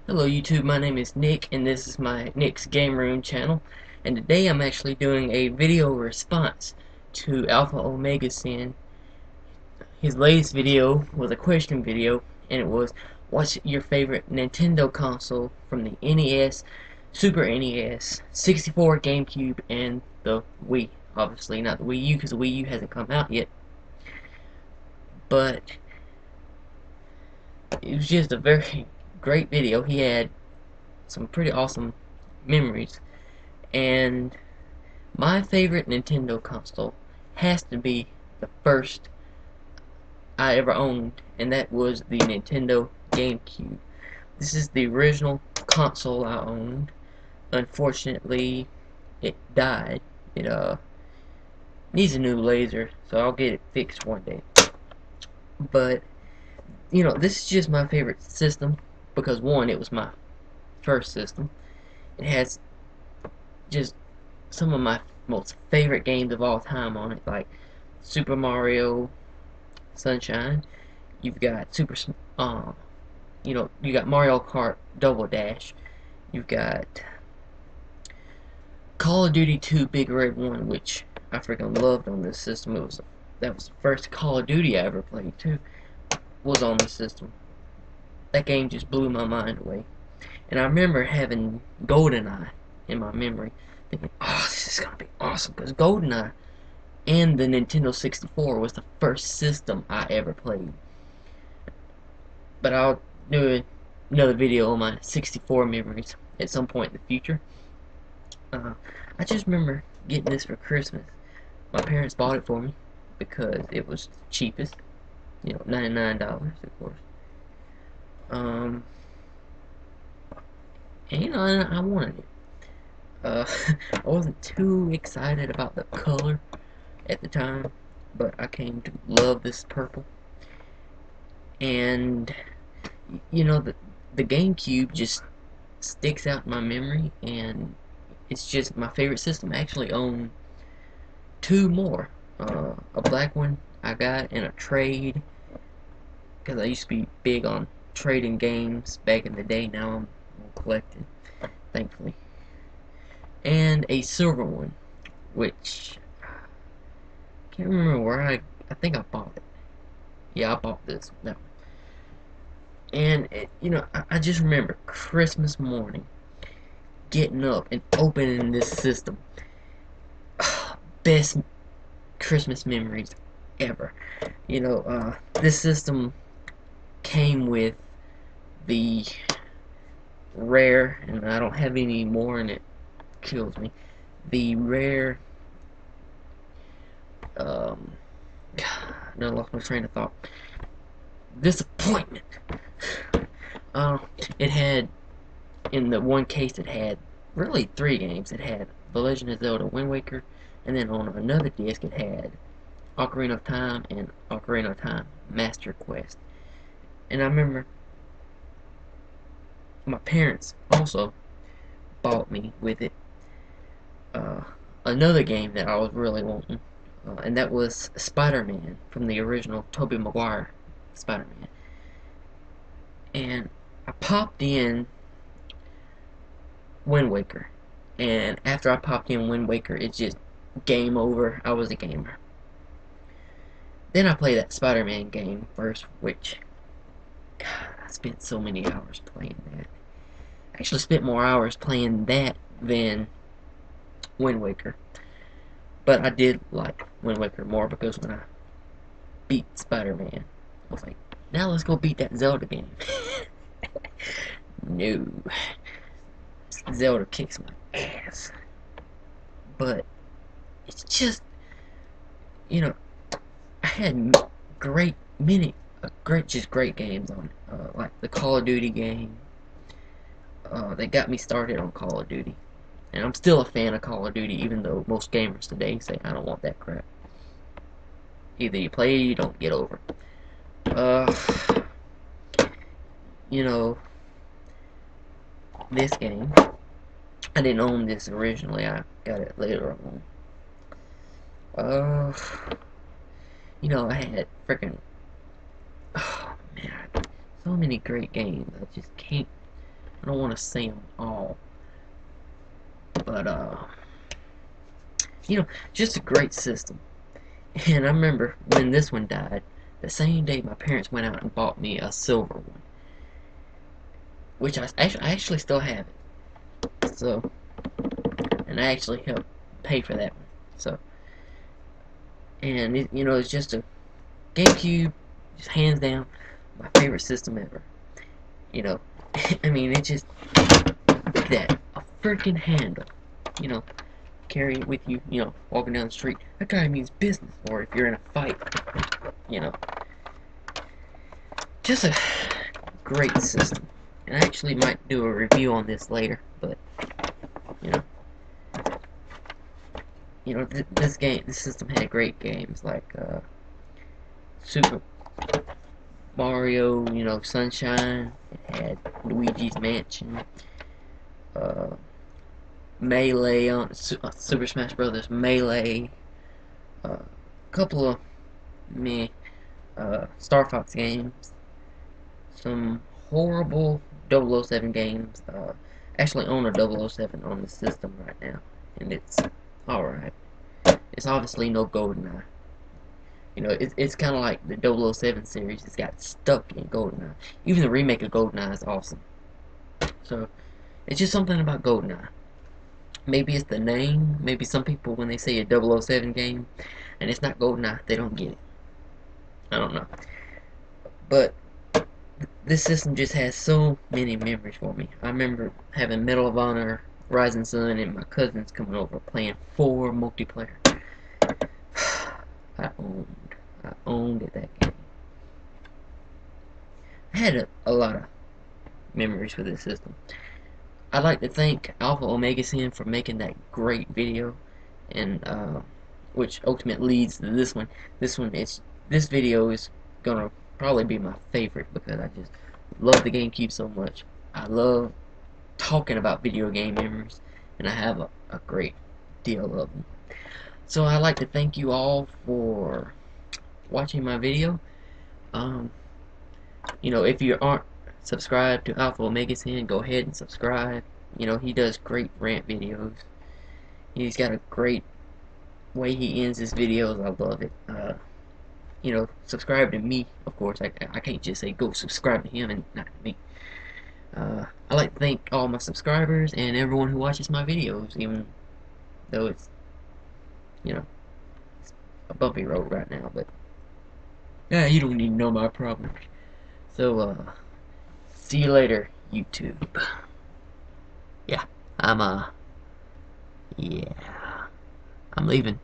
Hello YouTube, my name is Nick and this is my Nick's Game Room channel, and today I'm actually doing a video response to Alpha Omega Sin. His latest video was a question video, and it was, what's your favorite Nintendo console from the NES, Super NES, 64, GameCube, and the Wii? Obviously not the Wii U because the Wii U hasn't come out yet, but it was just a very great video. He had some pretty awesome memories. And my favorite Nintendo console has to be the first I ever owned, and that was the Nintendo GameCube. This is the original console I owned. Unfortunately, it died. It needs a new laser, so I'll get it fixed one day. But this is just my favorite system because one, it was my first system. It has just some of my most favorite games of all time on it, like Super Mario Sunshine. You've got you got Mario Kart Double Dash. You've got Call of Duty 2 Big Red 1, which I freaking loved on this system. That was the first Call of Duty I ever played too. Was on this system. That game just blew my mind away. And I remember having GoldenEye in my memory, thinking, "Oh, this is gonna be awesome," because GoldenEye and the Nintendo 64 was the first system I ever played. But I'll do another video on my 64 memories at some point in the future. I just remember getting this for Christmas. My parents bought it for me because it was the cheapest, $99, of course. Um, and I wanted it. I wasn't too excited about the color at the time, but I came to love this purple. And the GameCube just sticks out in my memory, and it's just my favorite system. I actually own two more. A black one I got in a trade, because I used to be big on trading games back in the day. Now I'm collecting, thankfully. And a silver one, which I can't remember where I think I bought it. Yeah, I bought this. No. And I just remember Christmas morning getting up and opening this system. Best Christmas memories ever. This system came with the rare, and I don't have any more, and it kills me. The rare, um, I lost my train of thought. Disappointment. Uh, it had, in the one case, it had really three games. It had The Legend of Zelda Wind Waker, and then on another disc it had Ocarina of Time and Ocarina of Time Master Quest. And I remember my parents also bought me with it uh, another game that I was really wanting, and that was Spider-Man from the original Tobey Maguire Spider-Man. And I popped in Wind Waker, and after I popped in Wind Waker, it's just game over. I was a gamer. Then I played that Spider-Man game first, which, God, I spent so many hours playing that. I actually spent more hours playing that than Wind Waker. But I did like Wind Waker more because when I beat Spider-Man, I was like, now let's go beat that Zelda game. No. Zelda kicks my ass. But it's just, you know, I had just great games on it. Like the Call of Duty game. They got me started on Call of Duty. And I'm still a fan of Call of Duty, even though most gamers today say, I don't want that crap. Either you play it or you don't get over it. You know, this game, I didn't own this originally, I got it later on. Uh, I had freaking, oh man, so many great games. I just can't I don't want to say them all, but you know, just a great system. And I remember when this one died, the same day my parents went out and bought me a silver one, which I actually still have it. So, and I actually helped pay for that one. So, and it, you know, it's just a GameCube, just hands down my favorite system ever. You know, I mean, it just that a freaking handle. You know, carry it with you. You know, walking down the street. That guy means business. Or if you're in a fight, you know, just a great system. And I actually might do a review on this later, but you know, this system had great games like Super Mario, you know, Sunshine. It had Luigi's Mansion, uh, Melee on Super Smash Brothers Melee, a couple of Star Fox games, some horrible 007 games. Actually own a 007 on the system right now, and it's alright. It's obviously no GoldenEye. You know, it's kind of like the 007 series. It's got stuck in GoldenEye. Even the remake of GoldenEye is awesome. So, it's just something about GoldenEye. Maybe it's the name. Maybe some people, when they say a 007 game, and it's not GoldenEye, they don't get it. I don't know. But, this system just has so many memories for me. I remember having Medal of Honor, Rising Sun, and my cousins coming over playing 4 multiplayer. I owned it, that game. I had a lot of memories with this system. I'd like to thank Alpha Omega Sin for making that great video, and which ultimately leads to this one. This video is gonna probably be my favorite because I just love the GameCube so much. I love talking about video game memories, and I have a great deal of them. So I'd like to thank you all for watching my video. You know, if you aren't subscribed to Alpha Omega Sin, go ahead and subscribe. You know, he does great rant videos. He's got a great way he ends his videos. I love it. You know, subscribe to me, of course. I can't just say go subscribe to him and not to me. I like to thank all my subscribers and everyone who watches my videos, even though it's, you know, it's a bumpy road right now, but yeah, you don't need to know my problems. So, see you later, YouTube. Yeah, I'm, yeah, I'm leaving.